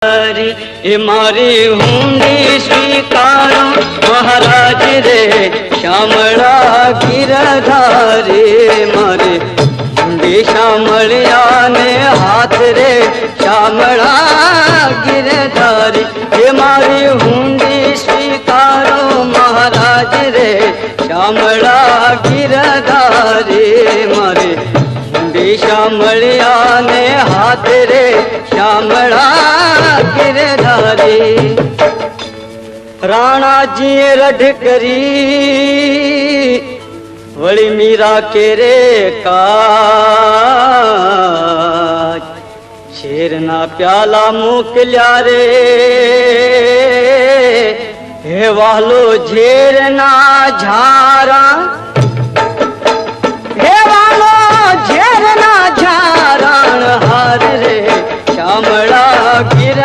ए मारी हुंडी स्वीकारो महाराज रे श्यामला गिरधारी मारे हुंडी श्यामलिया ने हाथ रे श्यामला गिरधारी ए मारी हुंडी स्वीकारो महाराज रे श्यामला गिरधारी मारे श्यामलिया ने हाथ रे श्यामला गिरधारी राणा जी रढ़ करी वली मीरा के रे काज शेर ना प्याला मोकल्या रे हे वालो झेर ना झारा हार रे श्यामला गिर